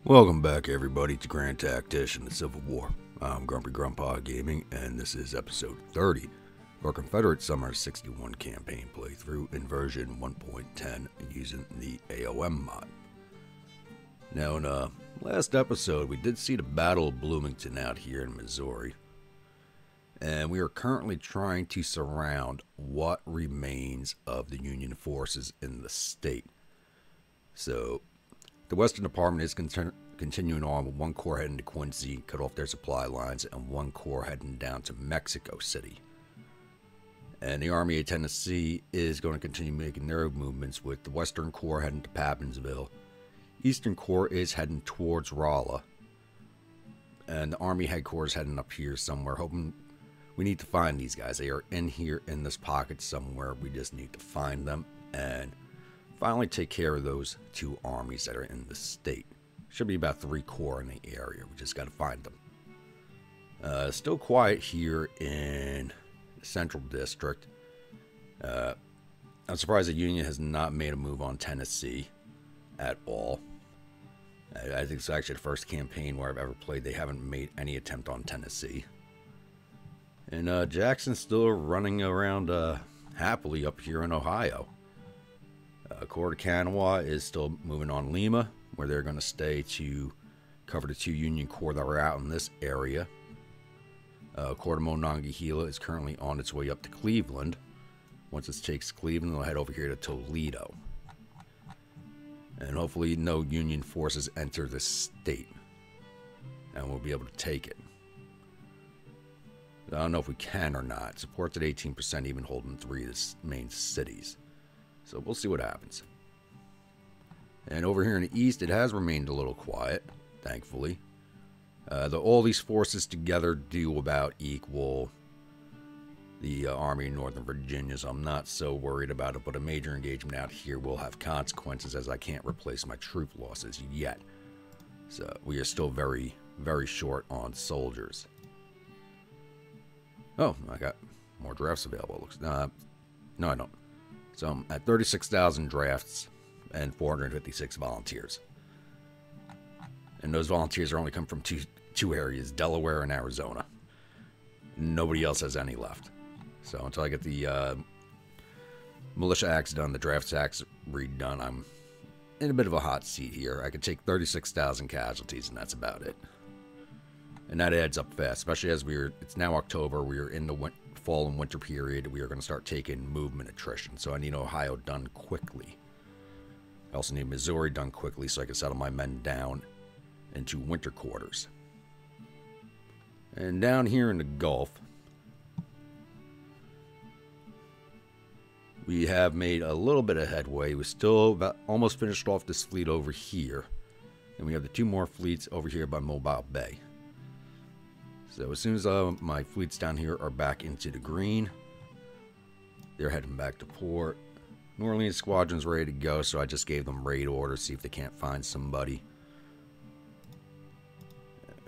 Welcome back, everybody, to Grand Tactician, the Civil War. I'm Grumpy Grandpa Gaming, and this is episode 30 of our Confederate Summer 61 campaign playthrough in version 1.10 using the A.O.M. mod. Now, in last episode, we did see the Battle of Bloomington out here in Missouri, and we are currently trying to surround what remains of the Union forces in the state. So, the Western Department is continuing on with one corps heading to Quincy, cut off their supply lines, and one corps heading down to Mexico City. And the Army of Tennessee is going to continue making their movements with the Western Corps heading to Papinsville. Eastern Corps is heading towards Rolla. And the Army headquarters heading up here somewhere, hoping we need to find these guys. They are in here in this pocket somewhere. We just need to find them and finally take care of those two armies that are in the state. Should be about 3 corps in the area. We just got to find them. Still quiet here in the Central District. I'm surprised the Union has not made a move on Tennessee at all. I think it's actually the first campaign where I've ever played they haven't made any attempt on Tennessee. And Jackson's still running around happily up here in Ohio. Corps de Canal is still moving on Lima, where they're going to stay to cover the 2 Union Corps that were out in this area. Corps de Monongahela is currently on its way up to Cleveland. Once it takes Cleveland, they'll head over here to Toledo. And hopefully no Union forces enter the state, and we'll be able to take it. I don't know if we can or not. Supports at 18%, even holding 3 of the main cities. So we'll see what happens. And over here in the east, it has remained a little quiet, thankfully. All these forces together do about equal the Army of Northern Virginia, so I'm not so worried about it. But a major engagement out here will have consequences, as I can't replace my troop losses yet. So we are still very, very short on soldiers. Oh, I got more drafts available. No, I don't. So I'm at 36,000 drafts and 456 volunteers. And those volunteers are only come from two areas, Delaware and Arizona. Nobody else has any left. So until I get the militia acts done, the draft acts redone, I'm in a bit of a hot seat here. I could take 36,000 casualties, and that's about it. And that adds up fast, especially as it's now October, we're in the fall and winter period. We are going to start taking movement attrition, so I need Ohio done quickly. I also need Missouri done quickly so I can settle my men down into winter quarters. And down here in the Gulf, we have made a little bit of headway. We're still about almost finished off this fleet over here, and we have the 2 more fleets over here by Mobile Bay. So as soon as my fleets down here are back into the green, they're heading back to port. New Orleans squadron's ready to go, so I just gave them raid orders, see if they can't find somebody.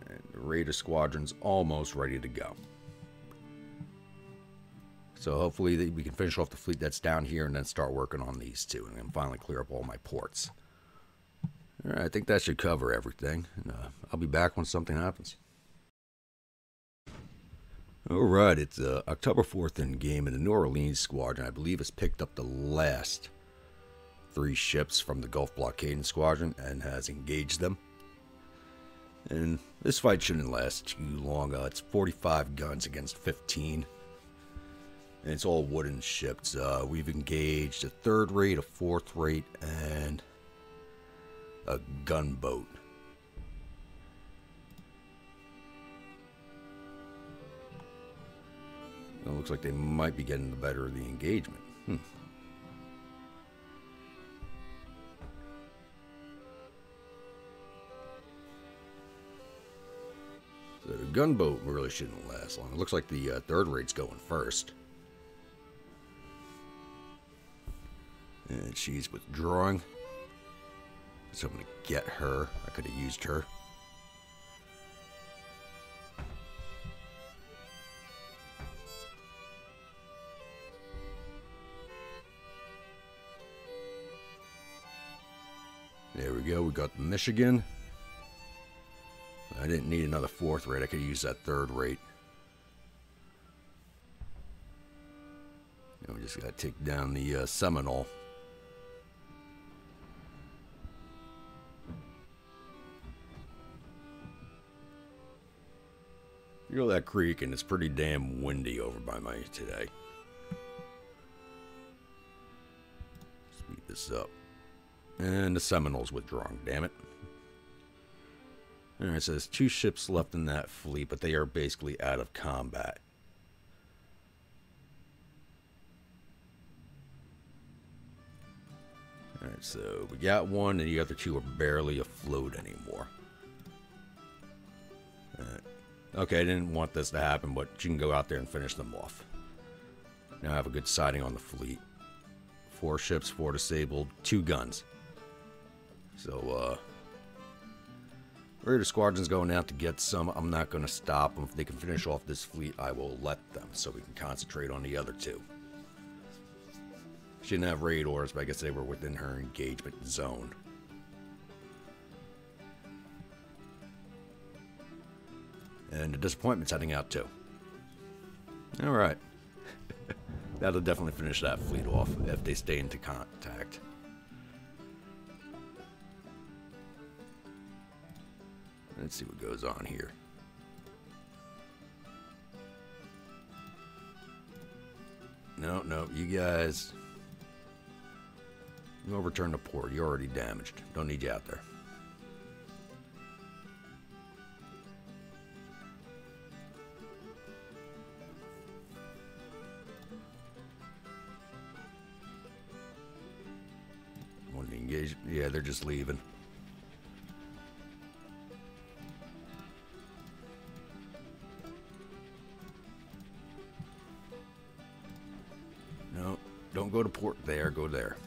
And the raider squadron's almost ready to go. So hopefully we can finish off the fleet that's down here and then start working on these 2 and then finally clear up all my ports. Alright, I think that should cover everything. And, I'll be back when something happens. Alright, it's October 4th in game, and the New Orleans squadron, I believe, has picked up the last 3 ships from the Gulf Blockading Squadron and has engaged them. And this fight shouldn't last too long. It's 45 guns against 15. And it's all wooden ships. We've engaged a 3rd rate, a 4th rate, and a gunboat. It looks like they might be getting the better of the engagement. So the gunboat really shouldn't last long. It looks like the 3rd rate's going first. And she's withdrawing. So I'm going to get her. I could have used her. There we go. We got Michigan. I didn't need another 4th rate. I could use that 3rd rate. And we just got to take down the Seminole. You know that creek, and it's pretty damn windy over by me today. Speed this up. And the Seminole's withdrawing, damn it. Alright, so there's 2 ships left in that fleet, but they are basically out of combat. Alright, so we got one, and the other 2 are barely afloat anymore. Okay, I didn't want this to happen, but you can go out there and finish them off. Now I have a good sighting on the fleet. 4 ships, 4 disabled, 2 guns. So, Raider Squadron's going out to get some. I'm not going to stop them. If they can finish off this fleet, I will let them, so we can concentrate on the other 2. She didn't have raid orders, but I guess they were within her engagement zone. And the Disappointment's heading out too. Alright. That'll definitely finish that fleet off if they stay into contact. Let's see what goes on here. No, you guys. You'll return to port. You're already damaged. Don't need you out there. Want to engage? Yeah, they're just leaving. No, don't go to port there. Go there.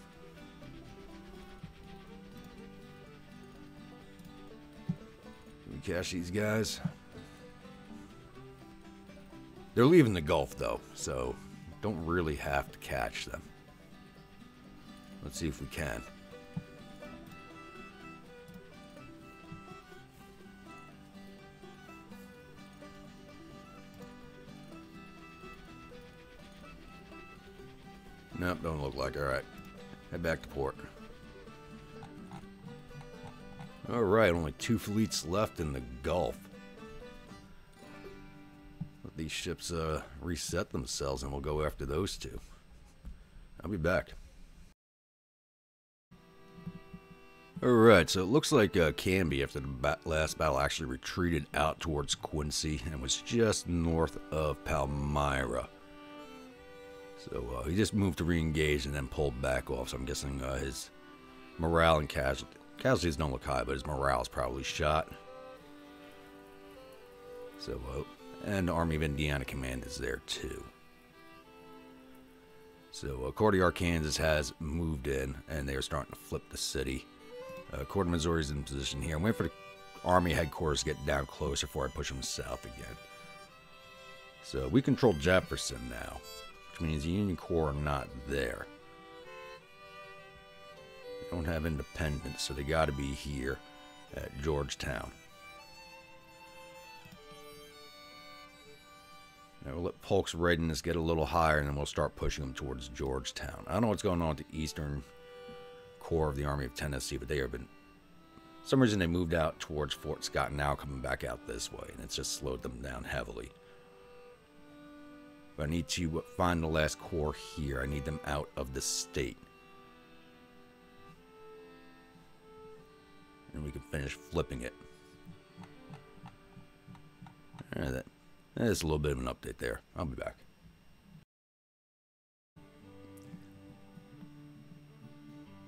Cash these guys. They're leaving the Gulf though, so don't really have to catch them. Let's see if we can. Nope, don't look like it. Alright, head back to port. Alright, only 2 fleets left in the Gulf. Let these ships reset themselves and we'll go after those 2. I'll be back. Alright, so it looks like Canby, after the last battle, actually retreated out towards Quincy and was just north of Palmyra. So he just moved to re-engage and then pulled back off, so I'm guessing his morale and casualties don't look high, but his morale is probably shot. So, and the Army of Indiana Command is there too. So, Corps d'Arkansas has moved in, and they are starting to flip the city. Corps de Missouri is in position here. I'm waiting for the Army headquarters to get down closer before I push them south again. So, we control Jefferson now, which means the Union Corps are not there. Don't have independence, so they got to be here at Georgetown. Now we'll let Polk's readiness get a little higher, and then we'll start pushing them towards Georgetown. I don't know what's going on with the Eastern Corps of the Army of Tennessee, but they have been, for some reason, they moved out towards Fort Scott, and now coming back out this way, and it's just slowed them down heavily. But I need to find the last corps here. I need them out of the state. And we can finish flipping it. That's a little bit of an update there. I'll be back.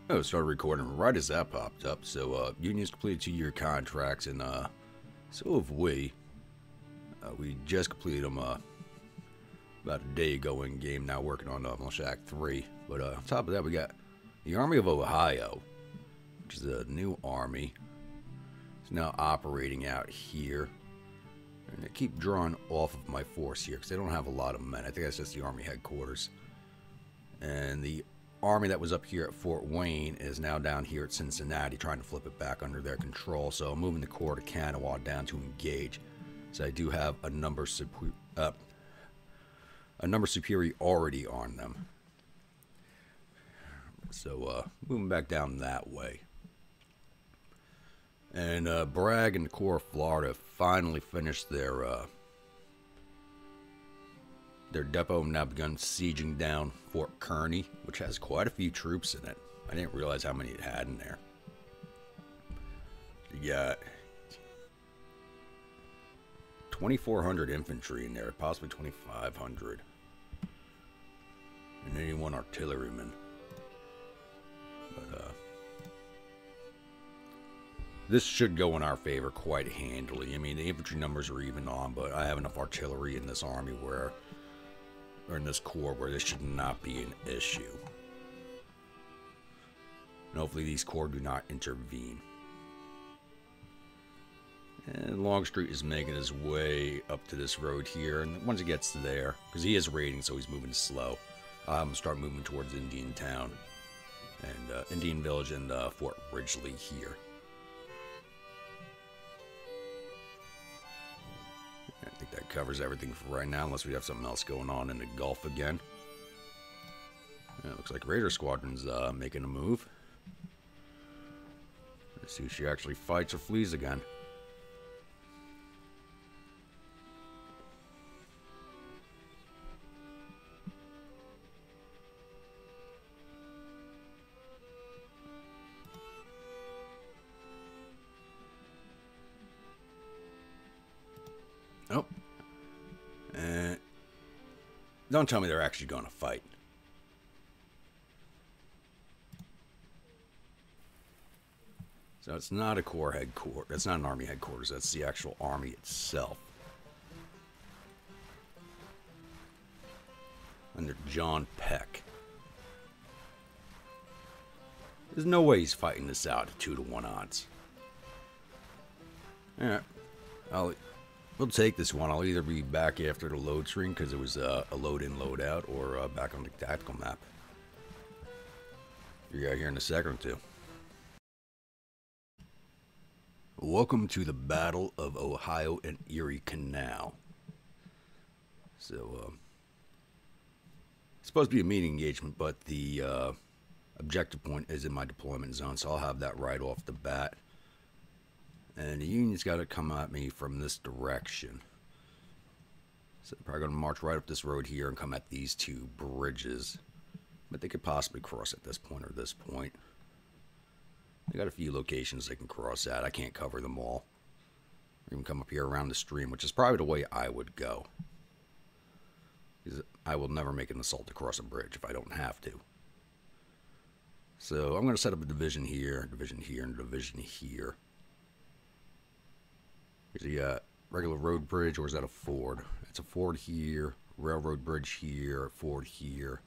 Oh, started recording right as that popped up. So, unions completed 2-year contracts, and so have we. We just completed them about a day ago in game. Now working on Militia Act 3. But on top of that, we got the Army of Ohio, which is a new army. It's now operating out here. And I keep drawing off of my force here because they don't have a lot of men. I think that's just the Army headquarters. And the army that was up here at Fort Wayne is now down here at Cincinnati, trying to flip it back under their control. So I'm moving the corps to Canal down to engage. So I do have a number superiority on them. So moving back down that way. And Bragg and the Corps of Florida finally finished their depot and now begun sieging down Fort Kearny, which has quite a few troops in it. I didn't realize how many it had in there. You got 2,400 infantry in there, possibly 2,500. And 81 artillerymen. But, this should go in our favor quite handily. I mean, the infantry numbers are even on, but I have enough artillery in this army or in this corps where this should not be an issue. And hopefully these corps do not intervene. And Longstreet is making his way up to this road here, and once he gets there, because he is raiding, so he's moving slow, I'm going to start moving towards Indian Town and Indian Village and Fort Ridgely here. I think that covers everything for right now, unless we have something else going on in the Gulf again. It looks like Raider Squadron's making a move. Let's see if she actually fights or flees again. Oh. Don't tell me they're actually going to fight. So it's not a corps headquarters. That's not an army headquarters. That's the actual army itself. Under John Peck. There's no way he's fighting this out at 2-to-1 odds. Alright. We'll take this one. I'll either be back after the load screen because it was a load in, load out, or back on the tactical map. You're out here in a second or two. Welcome to the Battle of Ohio and Erie Canal. So, it's supposed to be a meeting engagement, but the objective point is in my deployment zone, so I'll have that right off the bat. And the Union's got to come at me from this direction. So they're probably going to march right up this road here and come at these two bridges. But they could possibly cross at this point or this point. They got a few locations they can cross at. I can't cover them all. Or even come up here around the stream, which is probably the way I would go. Because I will never make an assault to cross a bridge if I don't have to. So I'm going to set up a division here, and a division here. Is he a regular road bridge, or is that a ford? It's a ford here, railroad bridge here, ford here,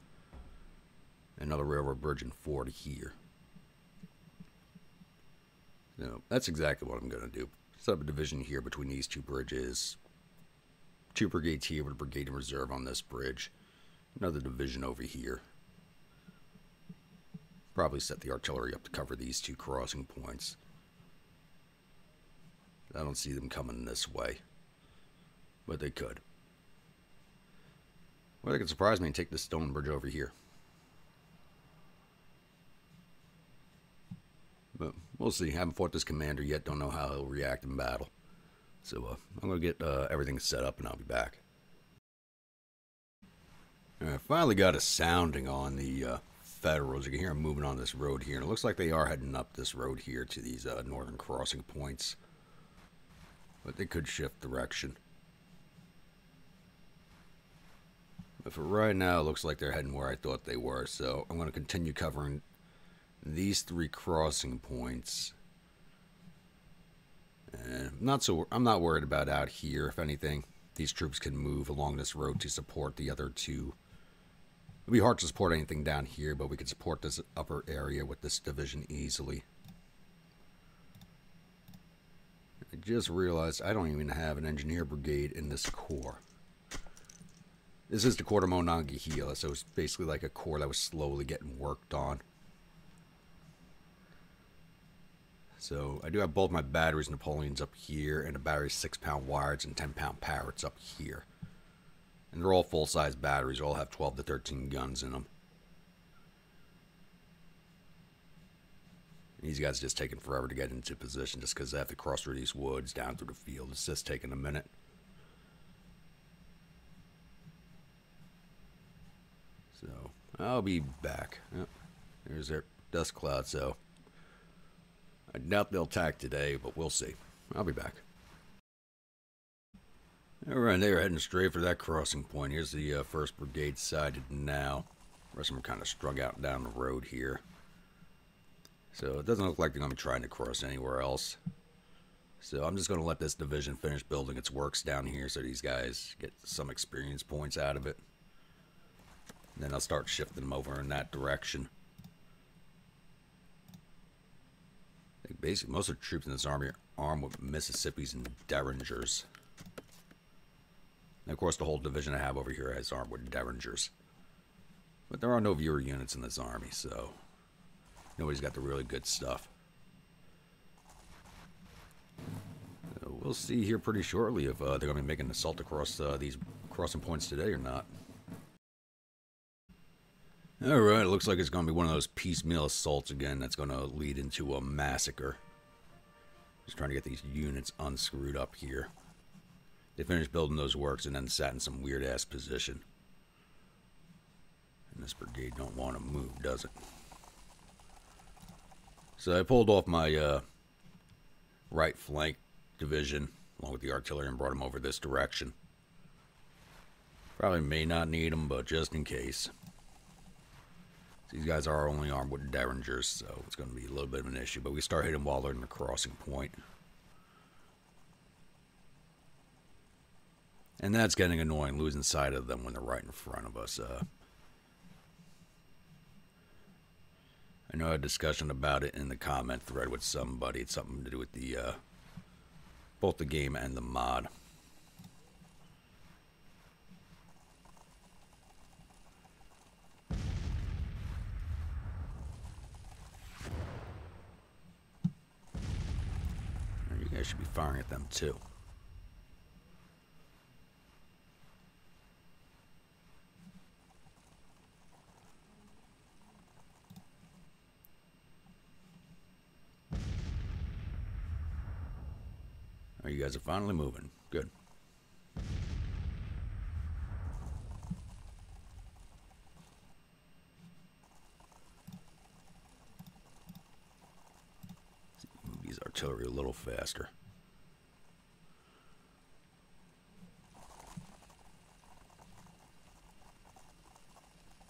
another railroad bridge and ford here. So that's exactly what I'm going to do. Set up a division here between these two bridges. 2 brigades here with a brigade in reserve on this bridge. Another division over here. Probably set the artillery up to cover these 2 crossing points. I don't see them coming this way, but they could. Well, they could surprise me and take this stone bridge over here. But we'll see. Haven't fought this commander yet. Don't know how he'll react in battle. So I'm going to get everything set up and I'll be back. I finally got a sounding on the Federals. You can hear them moving on this road here. And it looks like they are heading up this road here to these northern crossing points. But they could shift direction. But for right now, it looks like they're heading where I thought they were. So I'm going to continue covering these 3 crossing points. And I'm not worried about out here. If anything, these troops can move along this road to support the other 2. It'll be hard to support anything down here, but we can support this upper area with this division easily. I just realized I don't even have an engineer brigade in this corps. This is the Quarter Monongahela, so it's basically like a core that was slowly getting worked on. So I do have both my batteries Napoleons up here, and the batteries 6-pound wires and 10-pound parrots up here. And they're all full-size batteries. They all have 12 to 13 guns in them. These guys are just taking forever to get into position just because they have to cross through these woods down through the field. It's just taking a minute. So I'll be back. Yep. There's their dust cloud. So I doubt they'll attack today, but we'll see. I'll be back. Alright, they are heading straight for that crossing point. Here's the 1st Brigade sighted now. The rest of them are kind of strung out down the road here. So it doesn't look like they're going to be trying to cross anywhere else. So I'm just going to let this division finish building its works down here so these guys get some experience points out of it. And then I'll start shifting them over in that direction. I think basically most of the troops in this army are armed with Mississippis and Derringers. And of course the whole division I have over here is armed with Derringers. But there are no viewer units in this army, so nobody's got the really good stuff. We'll see here pretty shortly if they're going to be making an assault across these crossing points today or not. Alright, it looks like it's going to be one of those piecemeal assaults again that's going to lead into a massacre. Just trying to get these units unscrewed up here. They finished building those works and then sat in some weird-ass position. And this brigade don't want to move, does it? So I pulled off my right flank division along with the artillery and brought them over this direction. Probably may not need them, but just in case. These guys are only armed with Derringers, so it's going to be a little bit of an issue. But we start hitting while they're in the crossing point. And that's getting annoying, losing sight of them when they're right in front of us. I know I had a discussion about it in the comment thread with somebody. It's something to do with the both the game and the mod. You guys should be firing at them too. Oh, you guys are finally moving. Good. Move these artillery a little faster.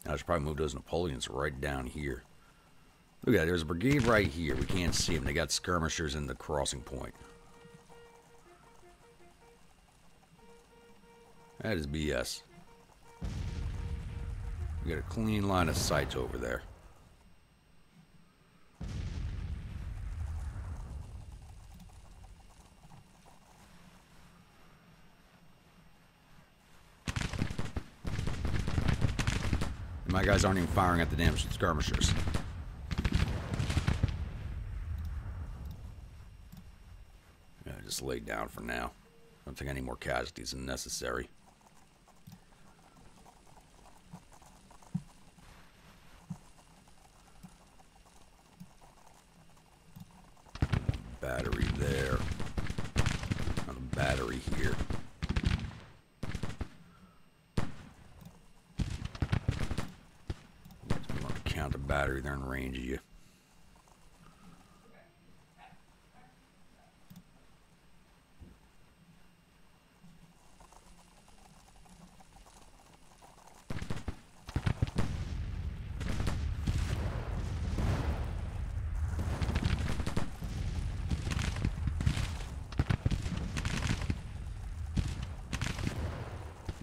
I should probably move those Napoleons right down here. Look at that. There's a brigade right here. We can't see them. They got skirmishers in the crossing point. That is BS. We got a clean line of sight over there. And my guys aren't even firing at the damn skirmishers. Yeah, just lay down for now. Don't take any more casualties than necessary. Battery there. Another battery here. I'm going to count the battery. They're in range of you.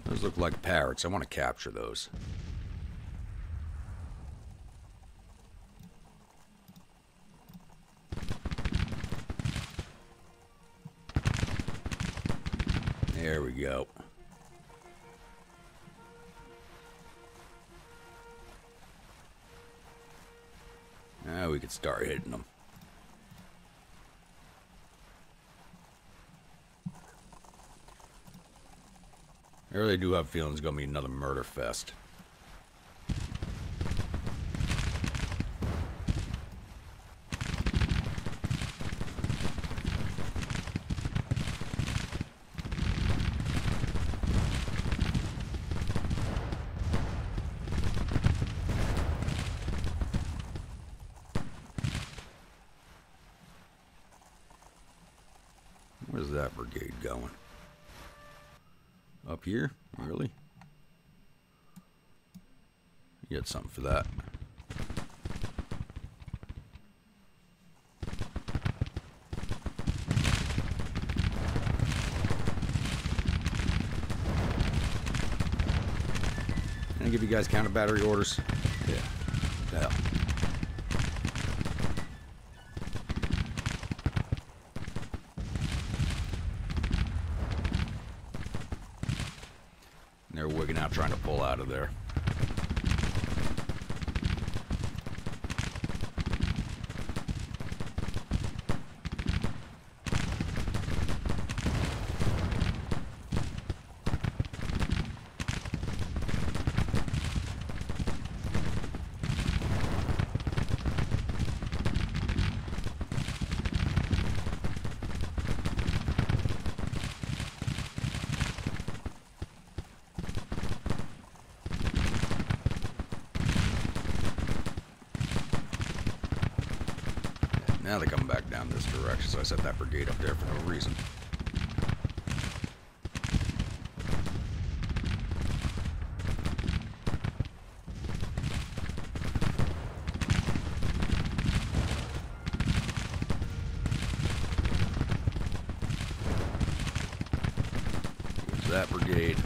Those look like parrots. I want to capture those. There we go. we could start hitting them. I really do have a feeling it's going to be another murder fest. Where's that brigade going? Up here? Really? You get something for that. Can I give you guys counter battery orders? Yeah. What the hell? They're wigging out trying to pull out of there. Now they're coming back down this direction, so I set that brigade up there for no reason. Here's that brigade.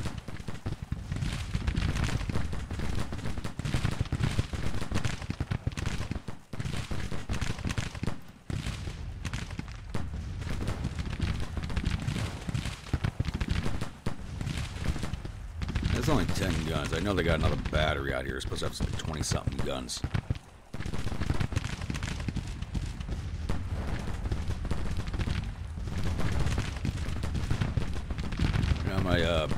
There's only 10 guns. I know they got another battery out here. It's supposed to have like 20-something guns. You know, my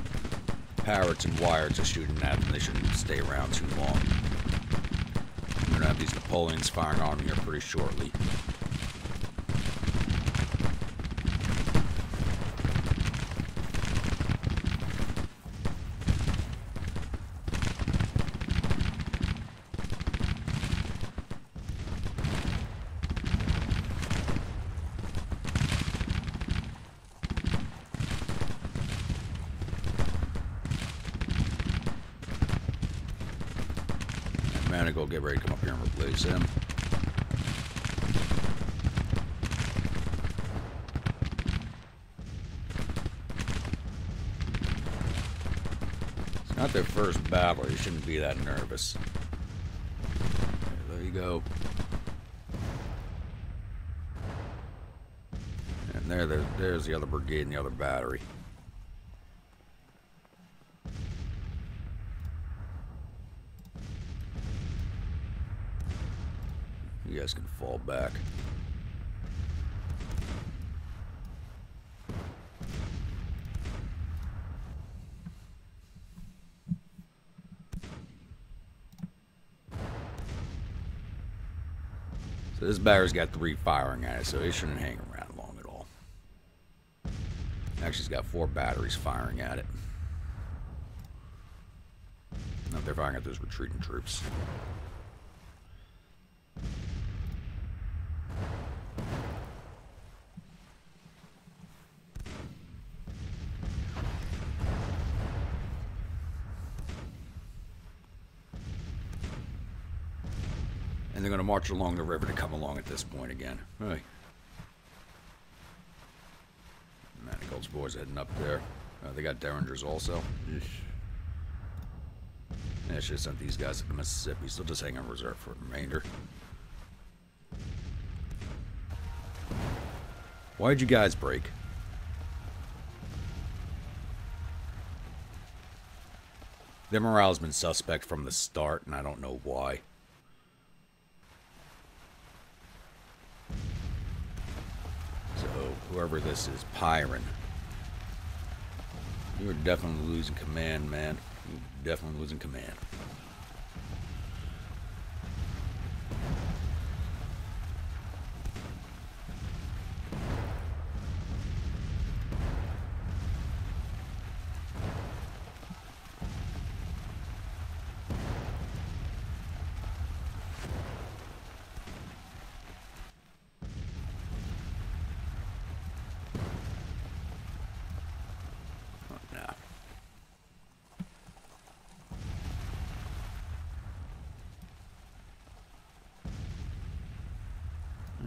parrots and wires are shooting at them. They shouldn't stay around too long. We're going to have these Napoleons firing on them here pretty shortly. Manigal, get ready to come up here and replace him. It's not their first battle. You shouldn't be that nervous. There you go. And there's the other brigade and the other battery. You guys can fall back. So this battery's got 3 firing at it, so it shouldn't hang around long at all. Actually, it's got 4 batteries firing at it. No, they're firing at those retreating troops. And they're going to march along the river to come along at this point again. Hey. Manigault's boys heading up there. They got Derringers also. Eesh. Yeah, I should have sent these guys to the Mississippi. Still just hang on reserve for the remainder. Why'd you guys break? Their morale's been suspect from the start, and I don't know why. whoever this is, Pyron. You're definitely losing command, man. You're definitely losing command.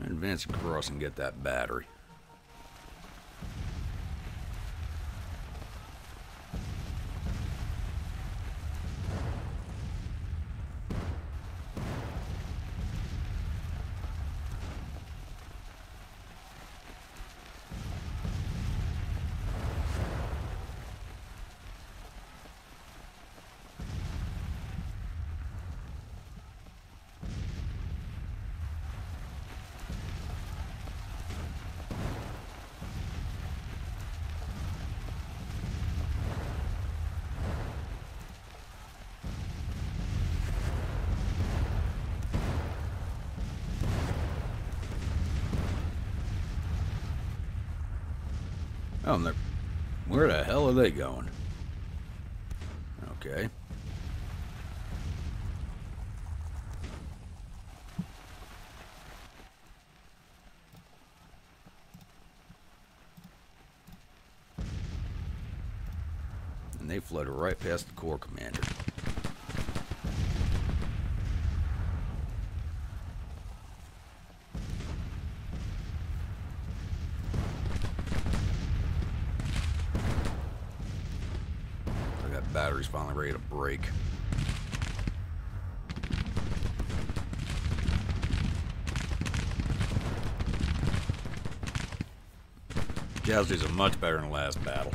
Advance across and get that battery. Oh, and where the hell are they going? Okay. And they flooded right past the Corps commander. Battery's finally ready to break. Casualties are much better than the last battle.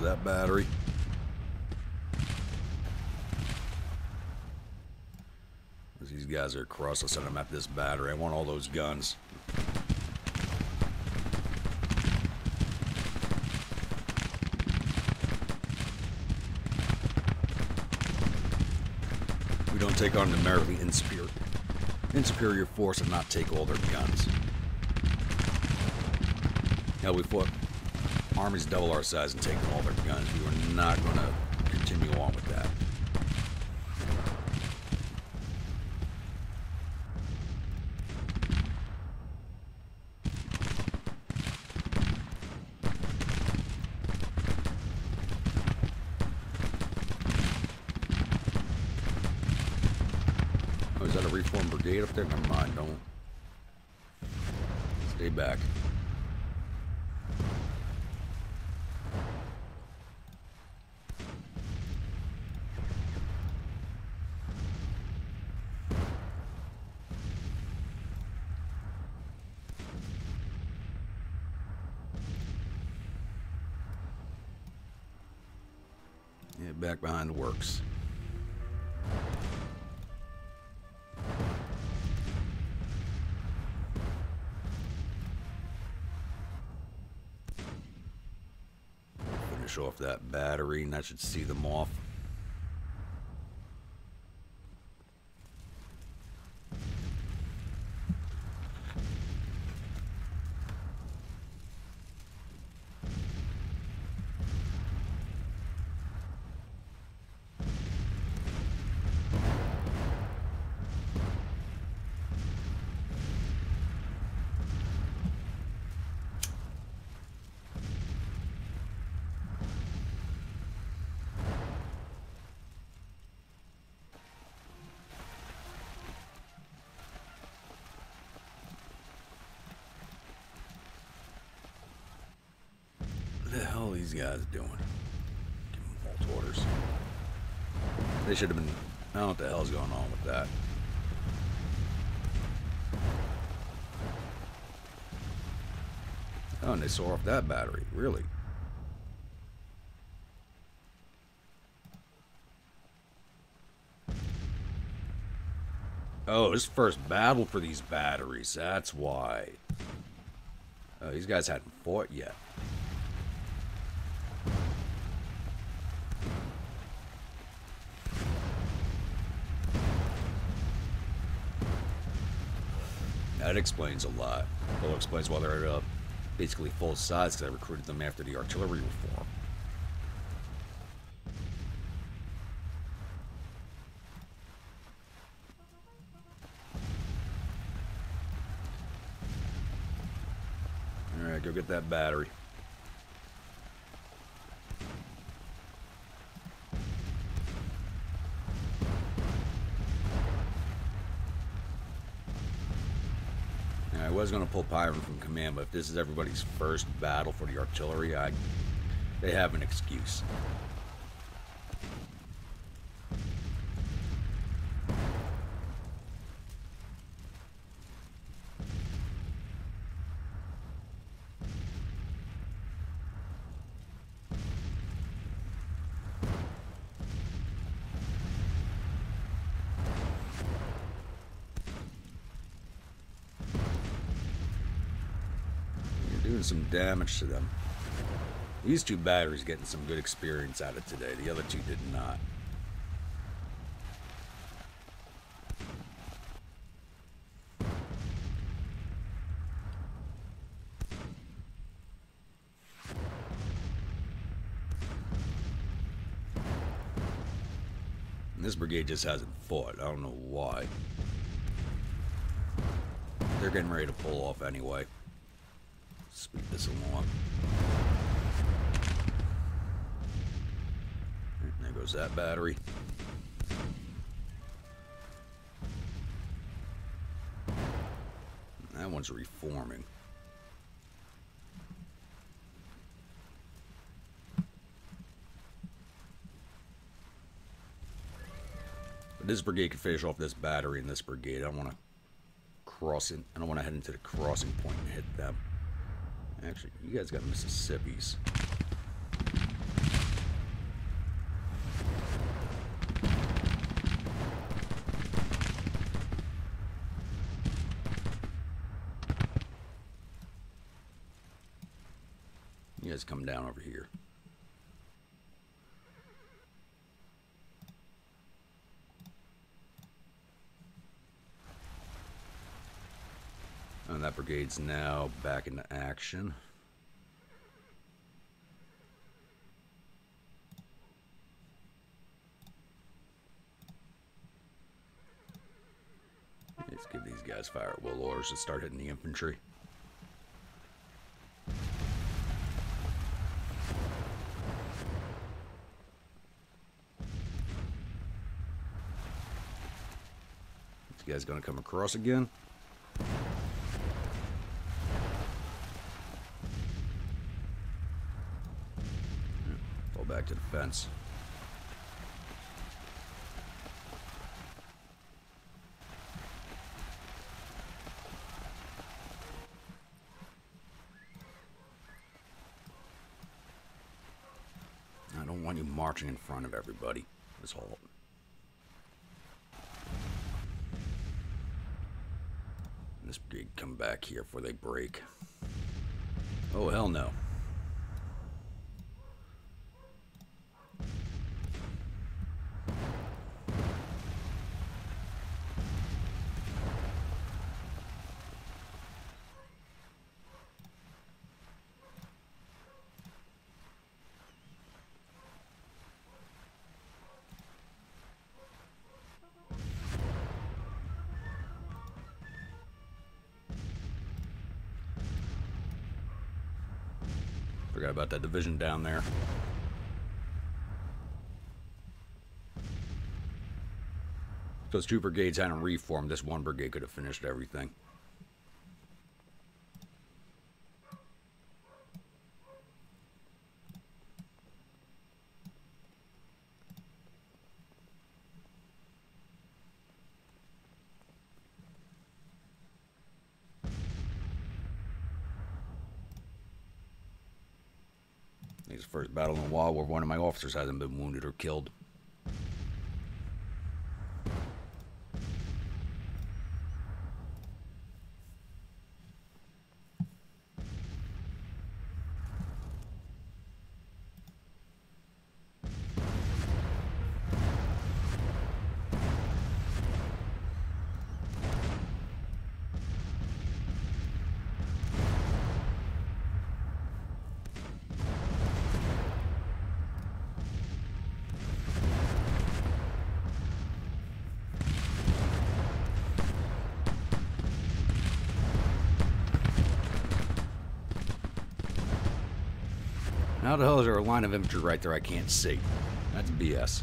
That battery. As these guys are across, I'll send them at this battery. I want all those guns. We don't take on numerically insuperior force and not take all their guns. Hell, we fought armies double our size and taking all their guns. We were not going to continue on with that. Oh, is that a reformed brigade up there? Never mind, don't. Stay back. Back behind the works. Finish off that battery, and that should see them off. the hell are these guys doing? Give them halt orders. They should have been... I don't know what the hell's going on with that. Oh, and they saw off that battery. Really? Oh, this first battle for these batteries. That's why. Oh, these guys hadn't fought yet. That explains a lot. Well, it explains why they're basically full size, because I recruited them after the artillery reform. Alright, go get that battery. I was going to pull Pyron from command, but if this is everybody's first battle for the artillery, they have an excuse. Doing some damage to them. These two batteries getting some good experience out of today. The other two did not. And this brigade just hasn't fought. I don't know why. They're getting ready to pull off anyway. Speed this along. There goes that battery. That one's reforming. But this brigade can finish off this battery and this brigade. I don't want to cross it. I don't want to head into the crossing point and hit them. Actually, you guys got Mississippi's. You guys come down over here. And that brigade's now back into action. Let's give these guys fire at will orders to start hitting the infantry. This guy's gonna come across again. Back to the fence. I don't want you marching in front of everybody. Let's halt. This brigade come back here before they break. Oh, hell no. Forgot about that division down there. Those two brigades hadn't reformed. This one brigade could have finished everything. It's the first battle in a while where one of my officers hasn't been wounded or killed. How the hell is there a line of infantry right there I can't see? That's BS.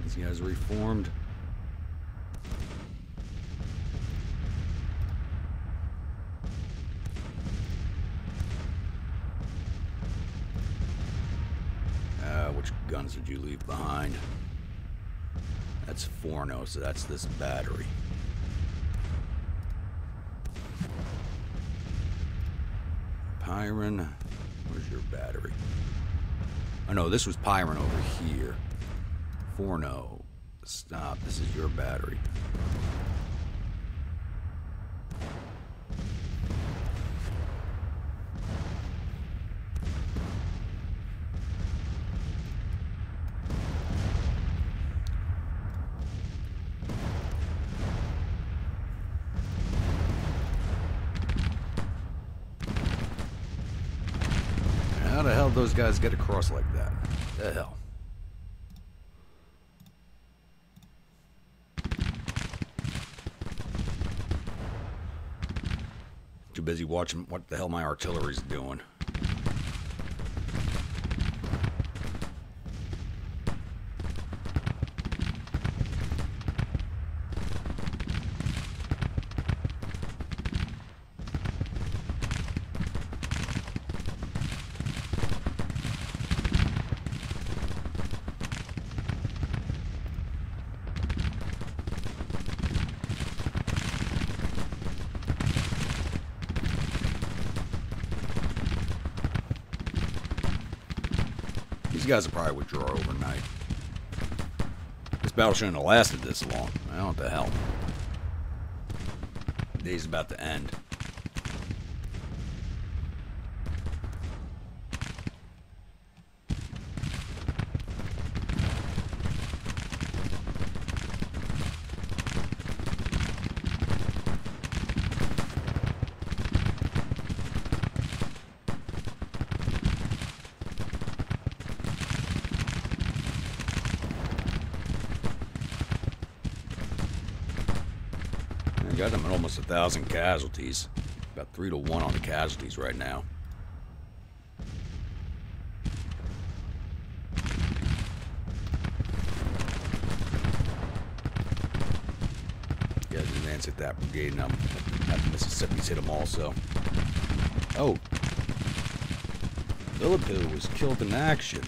These guys reformed. Which guns did you leave behind? That's Forno, so that's this battery. Pyron, where's your battery? Oh no, this was Pyron over here. Forno, stop, this is your battery. How the hell those guys get across like that? The hell? Too busy watching what the hell my artillery's doing. These guys will probably withdraw overnight. This battle shouldn't have lasted this long. I don't know what the hell. The day's about to end. Got them at almost 1,000 casualties. About 3 to 1 on the casualties right now. Guys advance at that brigade now. The Mississippi's hit them also. Oh. Philippou was killed in action.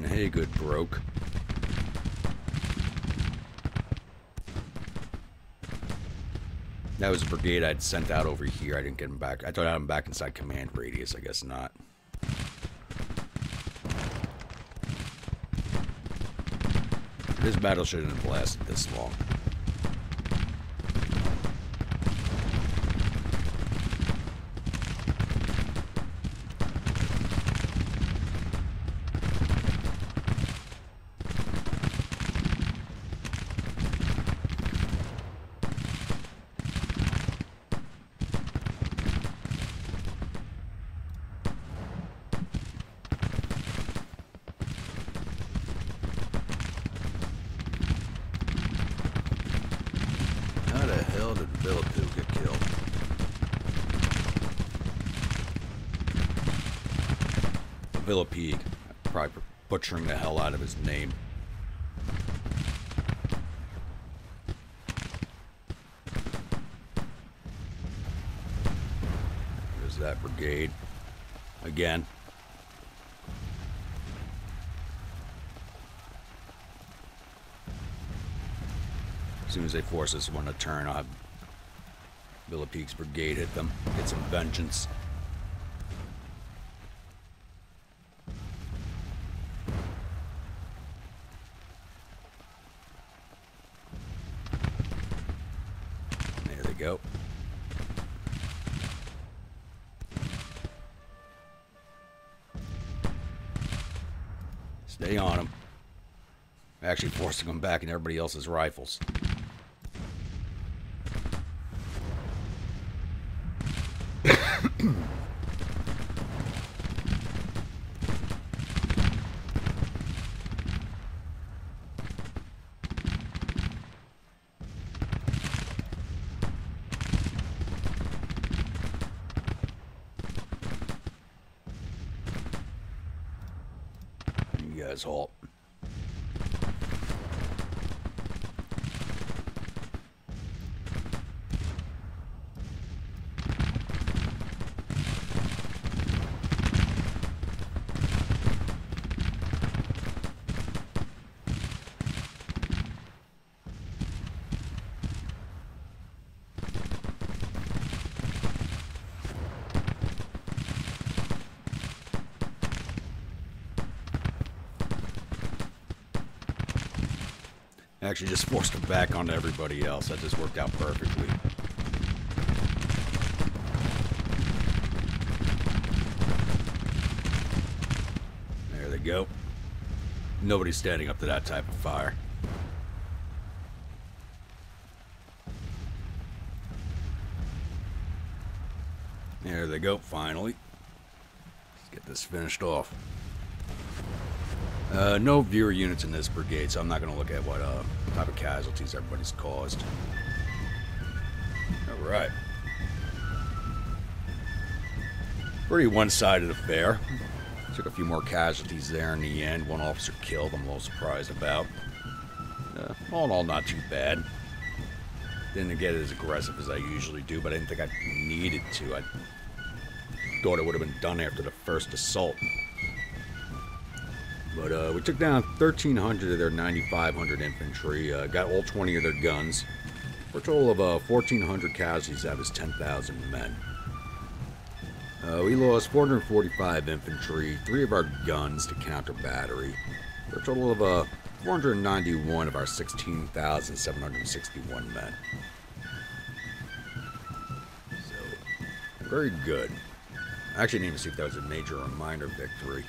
Hey, good broke. That was a brigade I'd sent out over here. I didn't get him back. I thought I had him back inside command radius. I guess not. This battle shouldn't have lasted this long. How the hell did Philippou get killed? Villepigue. Probably butchering the hell out of his name. There's that brigade. Again. As soon as they force this one to turn, I'll have Villapigue's brigade hit them. Get some vengeance. There they go. Stay on them. Actually forcing them back in everybody else's rifles. You guys halt. Actually just forced them back onto everybody else. That just worked out perfectly. There they go. Nobody's standing up to that type of fire. There they go, finally. Let's get this finished off. No viewer units in this brigade, so I'm not going to look at what type of casualties everybody's caused. Alright. Pretty one-sided affair. Took a few more casualties there in the end. One officer killed, I'm a little surprised about. All in all, not too bad. Didn't get as aggressive as I usually do, but I didn't think I needed to. I thought it would have been done after the first assault. But we took down 1,300 of their 9,500 infantry, got all 20 of their guns, for a total of 1,400 casualties out of his 10,000 men. We lost 445 infantry, 3 of our guns to counter battery, for a total of 491 of our 16,761 men. So, very good. I actually didn't even see if that was a major or minor victory.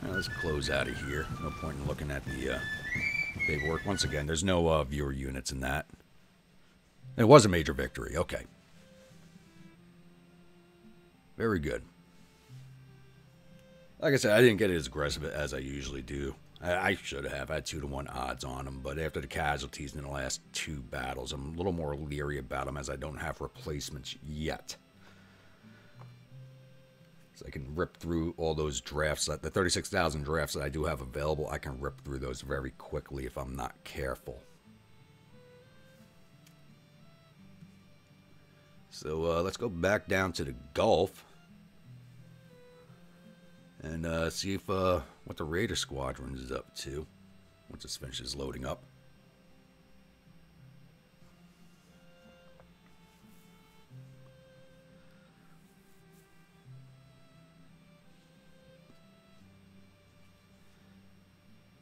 Let's close out of here. No point in looking at the paperwork. Once again, there's no viewer units in that. It was a major victory. Okay. Very good. Like I said, I didn't get as aggressive as I usually do. I should have. I had 2-to-1 odds on them, but after the casualties in the last 2 battles, I'm a little more leery about them as I don't have replacements yet. I can rip through all those drafts, the 36,000 drafts that I do have available. I can rip through those very quickly if I'm not careful. So let's go back down to the Gulf and see if what the Raider Squadron is up to once this finishes loading up.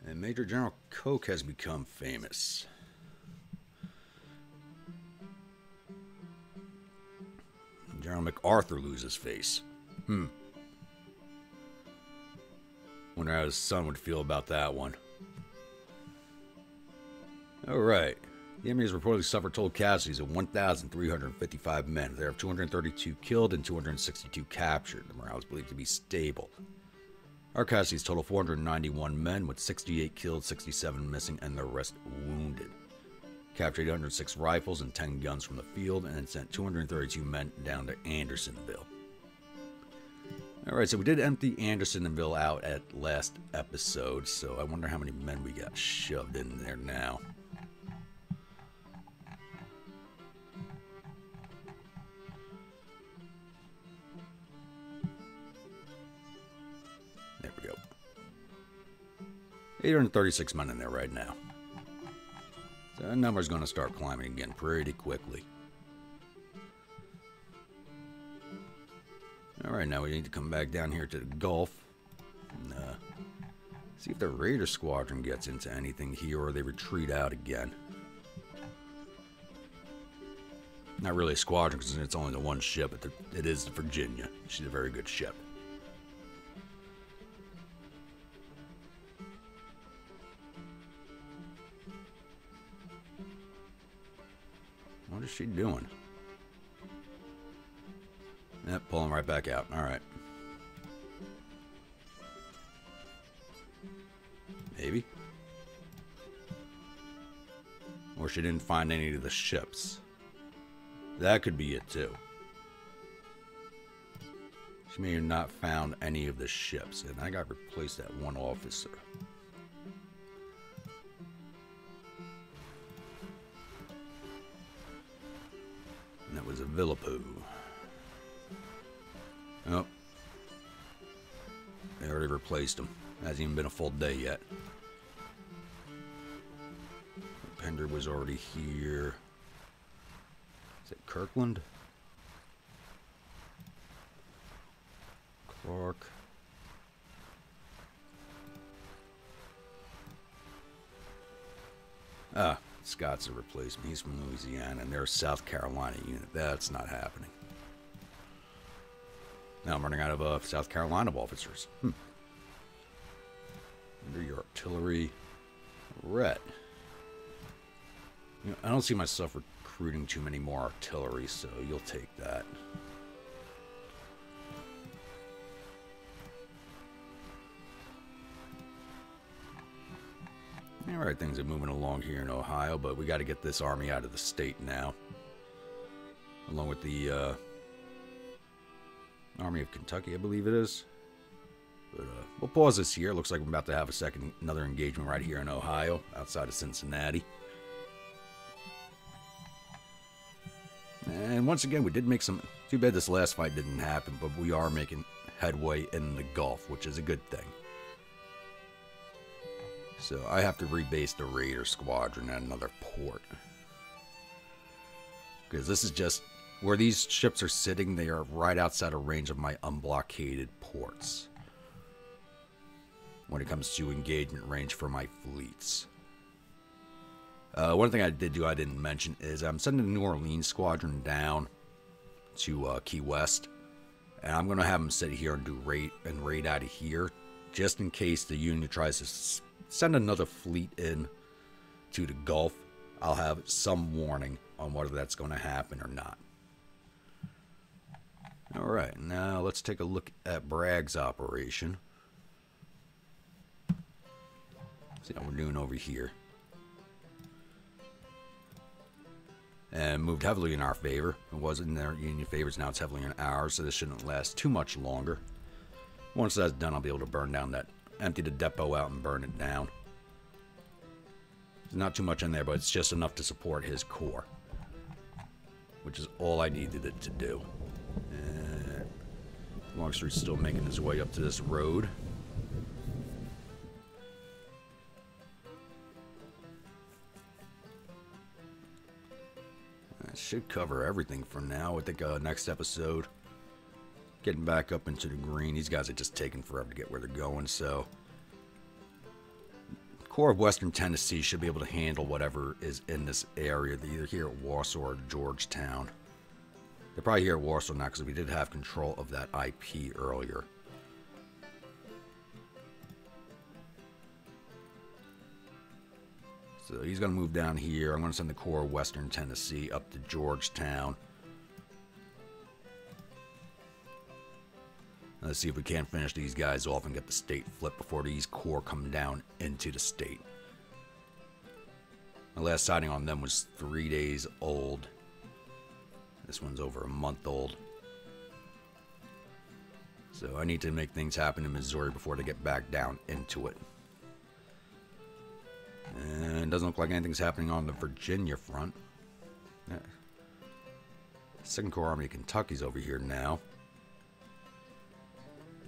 And Major General Koch has become famous. General MacArthur loses face. Wonder how his son would feel about that one. Alright. The enemy has reportedly suffered total casualties of 1,355 men. There are 232 killed and 262 captured. The morale is believed to be stable. Our casualties total 491 men, with 68 killed, 67 missing, and the rest wounded. captured 806 rifles and 10 guns from the field, and sent 232 men down to Andersonville. Alright, so we did empty Andersonville out at last episode, so I wonder how many men we got shoved in there now. There we go. 836 men in there right now. So that number's going to start climbing again pretty quickly. Alright, now we need to come back down here to the Gulf. And, see if the Raider Squadron gets into anything here or they retreat out again. Not really a squadron because it's only the one ship, but it is the Virginia. She's a very good ship. What is she doing? Yep, pulling right back out. Alright. Maybe. Or she didn't find any of the ships. That could be it too. She may have not found any of the ships. And I got to replace that one officer. And that was a Villapoo. Oh. They already replaced him. Hasn't even been a full day yet. Pender was already here. Is it Kirkland? Clark. Ah, Scott's a replacement. He's from Louisiana, and they're a South Carolina unit. That's not happening. Now I'm running out of South Carolina officers. Under your artillery, Rhett. You know, I don't see myself recruiting too many more artillery, so you'll take that. Alright, things are moving along here in Ohio, but we got to get this army out of the state now. Along with the Army of Kentucky, I believe it is. But we'll pause this here. Looks like we're about to have another engagement right here in Ohio, outside of Cincinnati. And once again, we did make some... Too bad this last fight didn't happen, but we are making headway in the Gulf, which is a good thing. So I have to rebase the Raider Squadron at another port. Because this is just... Where these ships are sitting, they are right outside of range of my unblockaded ports. When it comes to engagement range for my fleets. One thing I didn't mention is I'm sending the New Orleans Squadron down to Key West. And I'm going to have them sit here and do raid out of here. Just in case the Union tries to send another fleet in to the Gulf. I'll have some warning on whether that's going to happen or not. Alright, now let's take a look at Bragg's operation. See how we're doing over here. And moved heavily in our favor. It was in their Union favors, now it's heavily in ours, so this shouldn't last too much longer. Once that's done, I'll be able to burn down empty the depot out and burn it down. There's not too much in there, but it's just enough to support his corps. Which is all I needed it to do. Longstreet's still making his way up to this road. That should cover everything for now. I think next episode, getting back up into the green. These guys are just taking forever to get where they're going, so Corps of Western Tennessee should be able to handle whatever is in this area. They're either here at Warsaw or Georgetown. They're probably here at Warsaw now because we did have control of that IP earlier. So he's going to move down here. I'm going to send the Corps of Western Tennessee up to Georgetown. Let's see if we can't finish these guys off and get the state flipped before these corps come down into the state. My last sighting on them was 3 days old. This one's over a month old. So I need to make things happen in Missouri before they get back down into it. And it doesn't look like anything's happening on the Virginia front. Second Corps Army of Kentucky's over here now.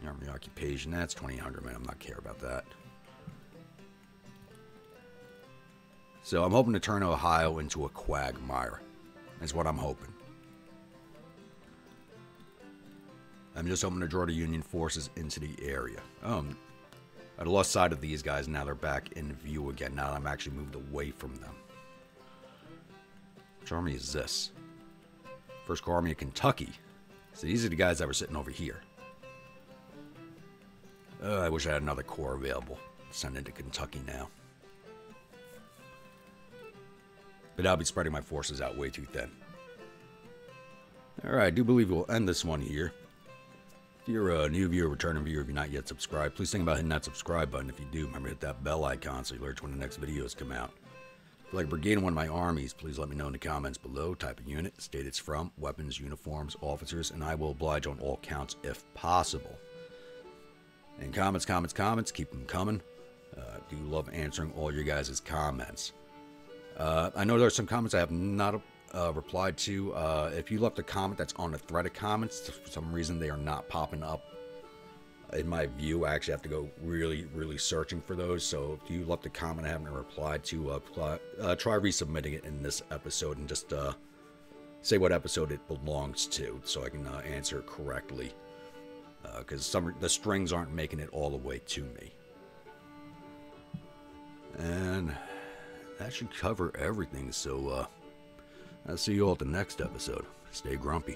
Army occupation, that's 2,800, man. I'm not care about that. So I'm hoping to turn Ohio into a quagmire. That's what I'm hoping. I'm just hoping to draw the Union forces into the area. I'd lost sight of these guys. Now they're back in view again. Now I'm actually moved away from them. Which army is this? First Corps Army of Kentucky. So these are the guys that were sitting over here. I wish I had another corps available. Send into Kentucky now. But I'll be spreading my forces out way too thin. Alright, I do believe we'll end this one here. If you're a new viewer, returning viewer, if you're not yet subscribed, please think about hitting that subscribe button. If you do, remember to hit that bell icon so you alert when the next videos come out. If you'd like a brigade in one of my armies, please let me know in the comments below. Type of unit, state it's from, weapons, uniforms, officers, and I will oblige on all counts if possible. And comments, keep them coming. I do love answering all your guys' comments. I know there's some comments I have not replied to. If you left a comment that's on the thread of comments, for some reason they are not popping up in my view. I actually have to go really searching for those. So if you left a comment I haven't replied to, try resubmitting it in this episode and just say what episode it belongs to so I can answer it correctly. Because the strings aren't making it all the way to me. And that should cover everything. So I'll see you all at the next episode. Stay grumpy.